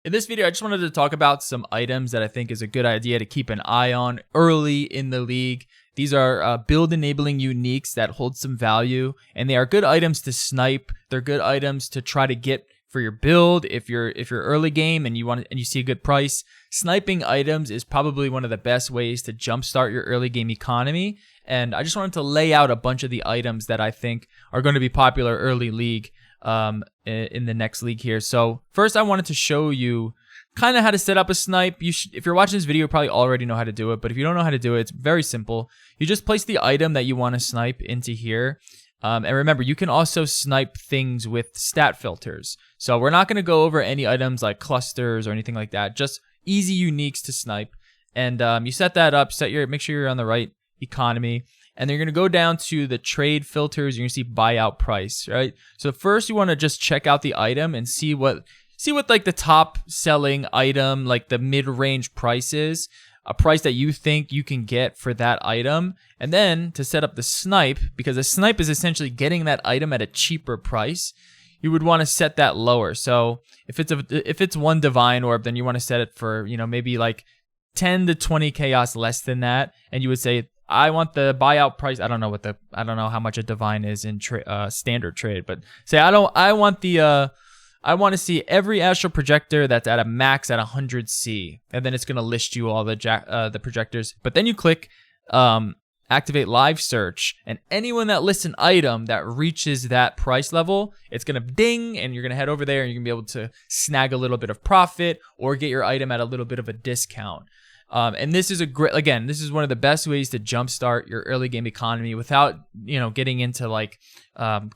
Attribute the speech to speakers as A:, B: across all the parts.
A: In this video, I just wanted to talk about some items that I think is a good idea to keep an eye on early in the league. These are build-enabling uniques that hold some value, and they are good items to snipe. They're good items to try to get for your build if you're early game and you see a good price. Sniping items is probably one of the best ways to jumpstart your early game economy. And I just wanted to lay out a bunch of the items that I think are going to be popular early league in the next league here. So first I wanted to show you kind of how to set up a snipe. If you're watching this video, you probably already know how to do it, but if you don't know how to do it, it's very simple. You just place the item that you want to snipe into here. And remember, you can also snipe things with stat filters. So we're not going to go over any items like clusters or anything like that, just easy uniques to snipe. And you set that up, make sure you're on the right economy. And then you're going to go down to the trade filters. You're going to see buyout price, right? So first you want to just check out the item and see what like the top selling item, like the mid-range price is, a price that you think you can get for that item. And then to set up the snipe, because a snipe is essentially getting that item at a cheaper price, you would want to set that lower. So if it's one divine orb, then you want to set it for, maybe like 10 to 20 chaos less than that. And you would say, I want the buyout price. I don't know how much a divine is in standard trade, but say I want to see every Astral Projector that's at a max at 100C, and then it's going to list you all the projectors. But then you click activate live search, and anyone that lists an item that reaches that price level, it's going to ding, and you're going to head over there, and you're going to be able to snag a little bit of profit or get your item at a little bit of a discount. And this is this is one of the best ways to jumpstart your early game economy without, getting into like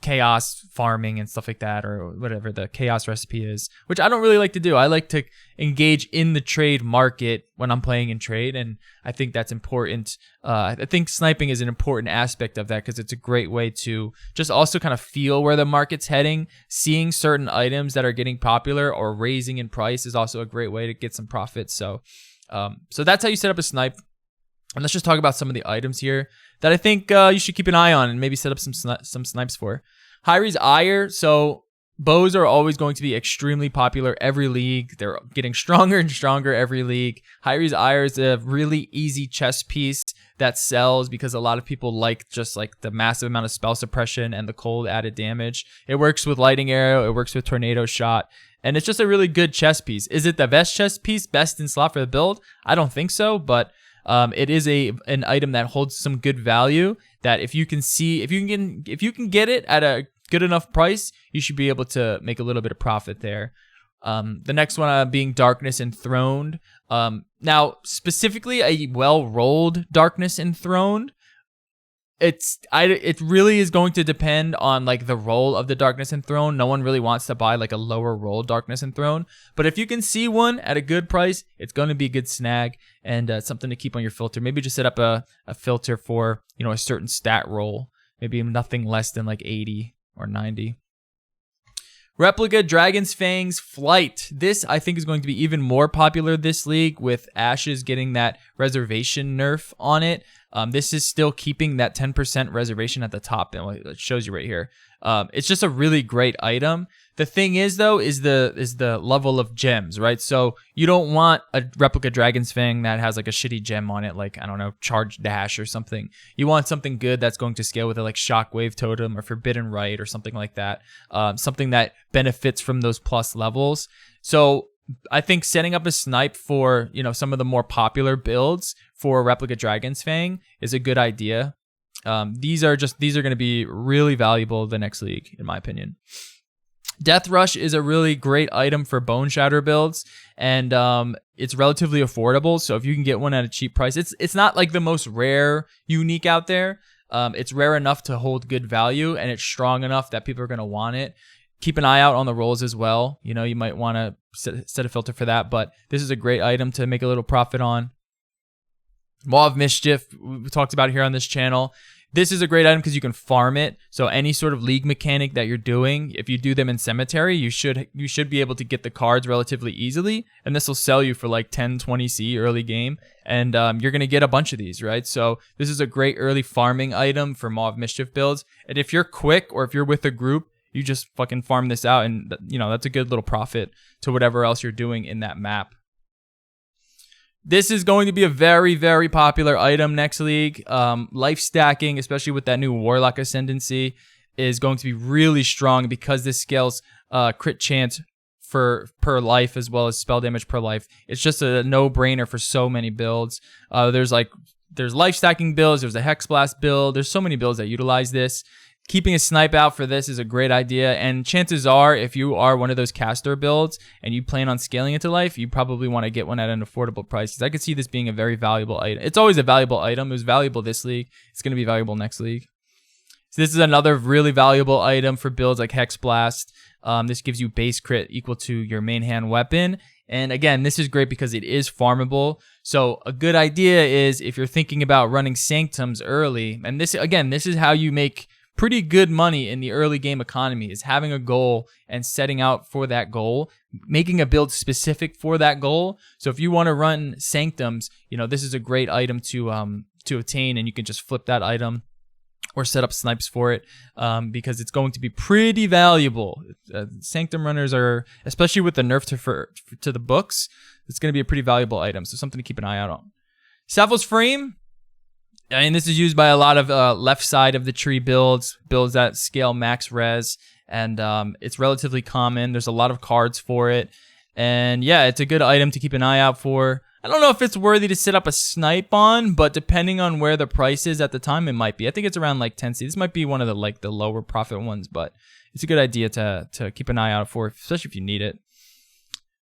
A: chaos farming and stuff like that, or whatever the chaos recipe is, which I don't really like to do. I like to engage in the trade market when I'm playing in trade, and I think that's important. I think sniping is an important aspect of that because it's a great way to just also kind of feel where the market's heading. Seeing certain items that are getting popular or raising in price is also a great way to get some profits. So that's how you set up a snipe. And let's just talk about some of the items here that I think you should keep an eye on and maybe set up some snipes for. Hys IR. So bows are always going to be extremely popular every league. They're getting stronger and stronger every league. Hys IR is a really easy chess piece that sells because a lot of people like just like the massive amount of spell suppression and the cold added damage. It works with lightning arrow. It works with tornado shot. And it's just a really good chess piece. Is it the best chess piece, best in slot for the build? I don't think so, but it is an item that holds some good value. That if you can get it at a good enough price, you should be able to make a little bit of profit there. The next one being Darkness Enthroned. Now specifically a well-rolled Darkness Enthroned. It really is going to depend on like the roll of the Darkness Enthroned. No one really wants to buy like a lower roll Darkness Enthroned, but if you can see one at a good price, it's going to be a good snag and something to keep on your filter. Maybe just set up a filter for a certain stat roll, maybe nothing less than like 80 or 90. Replica Dragon's Fang's Flight. This, I think, is going to be even more popular this league with Ashes getting that reservation nerf on it. This is still keeping that 10% reservation at the top. And it shows you right here. It's just a really great item. The thing is, though, is the level of gems, right? So you don't want a Replica Dragon's Fang that has like a shitty gem on it, like, I don't know, Charge Dash or something. You want something good that's going to scale with it, like Shockwave Totem or Forbidden Right or something like that. Something that benefits from those plus levels. So I think setting up a snipe for, some of the more popular builds for Replica Dragon's Fang is a good idea. These are going to be really valuable the next league, in my opinion. Death Rush is a really great item for Bone Shatter builds, and it's relatively affordable. So if you can get one at a cheap price, it's not like the most rare unique out there. It's rare enough to hold good value, and it's strong enough that people are going to want it. Keep an eye out on the rolls as well. You might want to set a filter for that, but this is a great item to make a little profit on. Maw of Mischief, we talked about here on this channel. This is a great item because you can farm it. So any sort of league mechanic that you're doing, if you do them in Cemetery, you should be able to get the cards relatively easily, and this will sell you for like 10, 20C early game, and you're going to get a bunch of these, right? So this is a great early farming item for Maw of Mischief builds, and if you're quick or if you're with a group, you just fucking farm this out, and you know, that's a good little profit to whatever else you're doing in that map. This is going to be a very, very popular item next league. Life stacking, especially with that new Warlock Ascendancy, is going to be really strong because this scales crit chance per life as well as spell damage per life. It's just a no-brainer for so many builds. There's life stacking builds. There's a Hex Blast build. There's so many builds that utilize this. Keeping a Snipe out for this is a great idea, and chances are, if you are one of those caster builds and you plan on scaling into life, you probably want to get one at an affordable price, because I could see this being a very valuable item. It's always a valuable item. It was valuable this league. It's going to be valuable next league. So this is another really valuable item for builds like Hex Blast. This gives you base crit equal to your main hand weapon. And again, this is great because it is farmable. So a good idea is, if you're thinking about running Sanctums early, and this is how you make pretty good money in the early game economy, is having a goal and setting out for that goal, making a build specific for that goal. So if you want to run Sanctums, you know, this is a great item to attain, and you can just flip that item or set up snipes for it, because it's going to be pretty valuable. Sanctum runners are, especially with the nerf to the books, it's going to be a pretty valuable item. So something to keep an eye out on. Savos Frame. I mean, this is used by a lot of left side of the tree builds that scale max res, and it's relatively common. There's a lot of cards for it, and yeah, it's a good item to keep an eye out for. I don't know if it's worthy to set up a snipe on, but depending on where the price is at the time, it might be. I think it's around like 10C. This might be one of the lower profit ones, but it's a good idea to keep an eye out for, especially if you need it.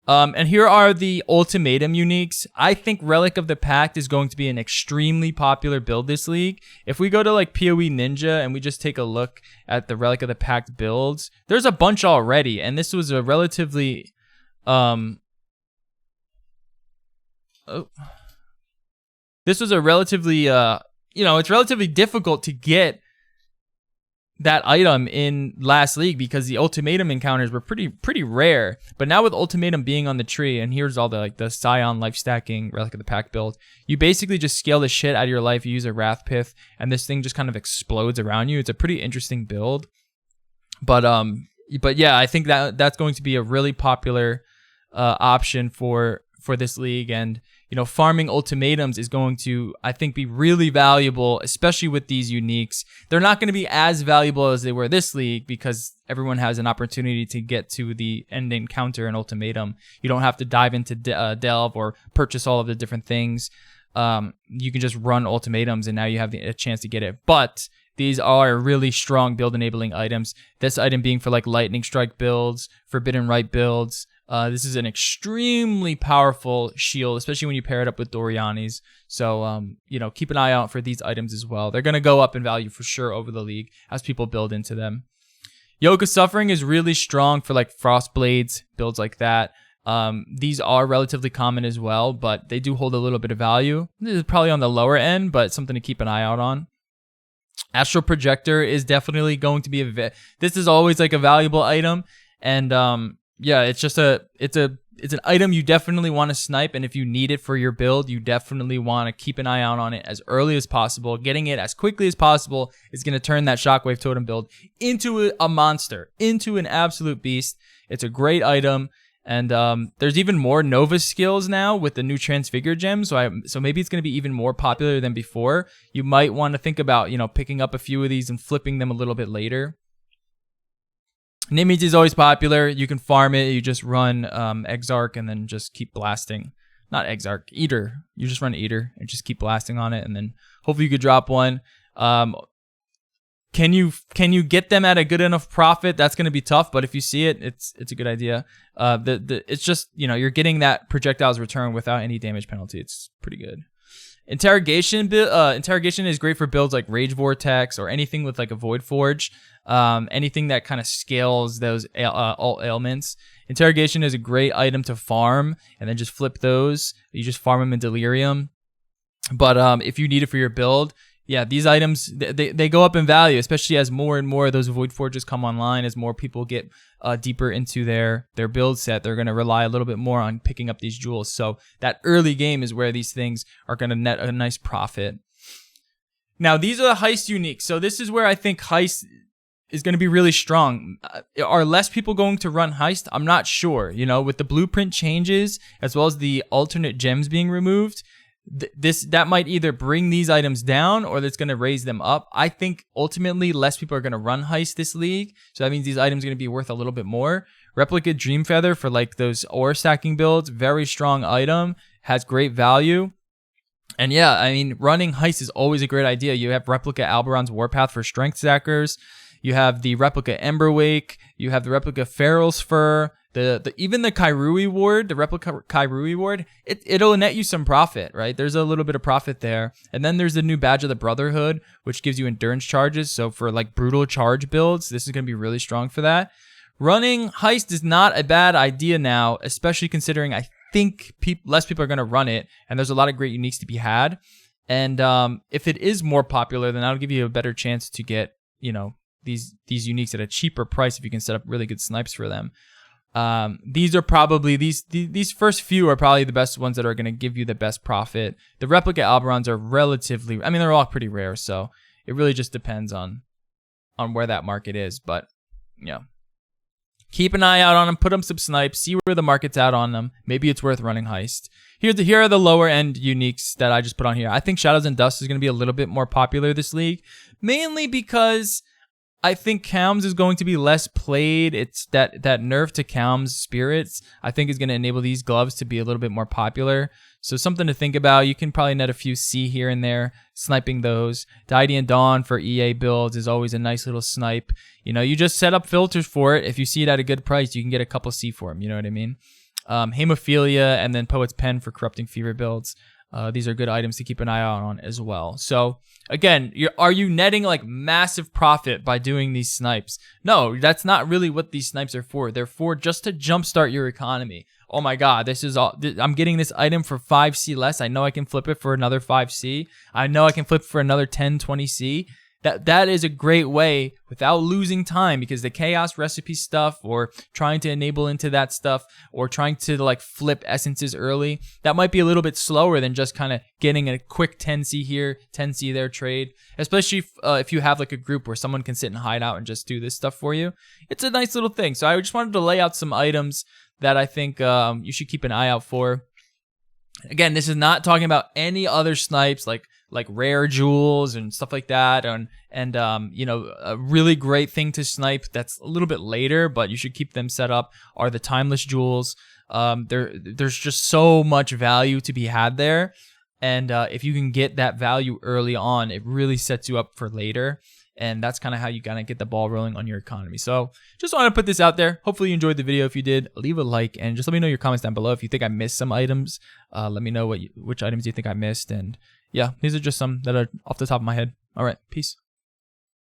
A: And here are the ultimatum uniques. I think Relic of the Pact is going to be an extremely popular build this league. If we go to like PoE Ninja and we just take a look at the Relic of the Pact builds, there's a bunch already, and this was a relatively it's relatively difficult to get that item in last league because the ultimatum encounters were pretty rare. But now with ultimatum being on the tree, and here's all the Scion life stacking Relic of the Pact build, you basically just scale the shit out of your life. You use a Wrath Pith, and this thing just kind of explodes around you. It's a pretty interesting build. But yeah, I think that's going to be a really popular option for this league. And you know, farming ultimatums is going to, I think, be really valuable, especially with these uniques. They're not going to be as valuable as they were this league because everyone has an opportunity to get to the end encounter and ultimatum. You don't have to dive into delve or purchase all of the different things. You can just run ultimatums, and now you have a chance to get it. But these are really strong build enabling items. This item being for like lightning strike builds, forbidden right builds. This is an extremely powerful shield, especially when you pair it up with Doriani's. So, you know, keep an eye out for these items as well. They're going to go up in value for sure over the league as people build into them. Yoka Suffering is really strong for like Frost Blades, builds like that. These are relatively common as well, but they do hold a little bit of value. This is probably on the lower end, but something to keep an eye out on. Astral Projector is definitely going to be this is always like a valuable item, and yeah, it's just it's an item you definitely want to snipe, and if you need it for your build, you definitely want to keep an eye out on it as early as possible. Getting it as quickly as possible is going to turn that Shockwave Totem build into a monster, into an absolute beast. It's a great item, and there's even more Nova skills now with the new Transfigure gem, so maybe it's going to be even more popular than before. You might want to think about, you know, picking up a few of these and flipping them a little bit later. Nimage is always popular. You can farm it. You just run Exarch and then just keep blasting. Not Exarch, Eater. You just run Eater and just keep blasting on it, and then hopefully you could drop one. Can you get them at a good enough profit? That's going to be tough, but if you see it, it's a good idea. It's just, you know, you're getting that projectiles return without any damage penalty. It's pretty good. Interrogation is great for builds like Rage Vortex or anything with like a Void Forge. Anything that kind of scales those alt ailments. Interrogation is a great item to farm and then just flip those. You just farm them in Delirium. But if you need it for your build, yeah, these items, they go up in value, especially as more and more of those Void Forges come online. As more people get deeper into their build set, they're going to rely a little bit more on picking up these jewels. So that early game is where these things are going to net a nice profit. Now, these are the Heist unique. So this is where I think Heist is going to be really strong. Are less people going to run Heist? I'm not sure. You know, with the blueprint changes as well as the alternate gems being removed, that might either bring these items down or that's going to raise them up. I think ultimately less people are going to run Heist this league, so that means these items are going to be worth a little bit more. Replica Dream Feather for like those ore stacking builds, very strong item, has great value. And yeah, I mean, running Heist is always a great idea. You have Replica Alberon's Warpath for strength stackers. You have the Replica Emberwake. You have the Replica Feral's Fur. Even the Kairui Ward, the Replica Kairui Ward, it'll net you some profit, right? There's a little bit of profit there. And then there's the new Badge of the Brotherhood, which gives you endurance charges. So for like brutal charge builds, this is going to be really strong for that. Running Heist is not a bad idea now, especially considering I think less people are going to run it, and there's a lot of great uniques to be had. And if it is more popular, then that'll give you a better chance to get, you know, these uniques at a cheaper price if you can set up really good snipes for them. These are probably these first few are probably the best ones that are going to give you the best profit. The Replica Alberons are relatively, I mean, they're all pretty rare, so it really just depends on where that market is. But yeah, keep an eye out on them, put them some snipes, see where the market's at on them. Maybe it's worth running Heist. Here are the lower end uniques that I just put on here. I think Shadows and Dust is going to be a little bit more popular this league, mainly because I think Calms is going to be less played. It's that nerf to Calms spirits, I think, is going to enable these gloves to be a little bit more popular. So something to think about. You can probably net a few C here and there, sniping those. Deity and Dawn for EA builds is always a nice little snipe. You know, you just set up filters for it. If you see it at a good price, you can get a couple C for them. You know what I mean? Hemophilia and then Poet's Pen for Corrupting Fever builds. These are good items to keep an eye out on as well. So again, are you netting like massive profit by doing these snipes? No, that's not really what these snipes are for. They're for just to jumpstart your economy. Oh my God, this is all. I'm getting this item for 5C less. I know I can flip it for another 5C. I know I can flip for another 10, 20C. That is a great way without losing time, because the chaos recipe stuff or trying to enable into that stuff or trying to like flip essences early, that might be a little bit slower than just kind of getting a quick 10C here, 10C there trade, especially if you have like a group where someone can sit and hide out and just do this stuff for you. It's a nice little thing. So I just wanted to lay out some items that I think you should keep an eye out for. Again, this is not talking about any other snipes like rare jewels and stuff like that, and you know, a really great thing to snipe that's a little bit later, but you should keep them set up, are the timeless jewels. There's just so much value to be had there, and if you can get that value early on, it really sets you up for later. And that's kind of how you gotta get the ball rolling on your economy. So just want to put this out there. Hopefully you enjoyed the video. If you did, leave a like and just let me know your comments down below. If you think I missed some items, let me know which items you think I missed. And yeah, these are just some that are off the top of my head. All right, peace.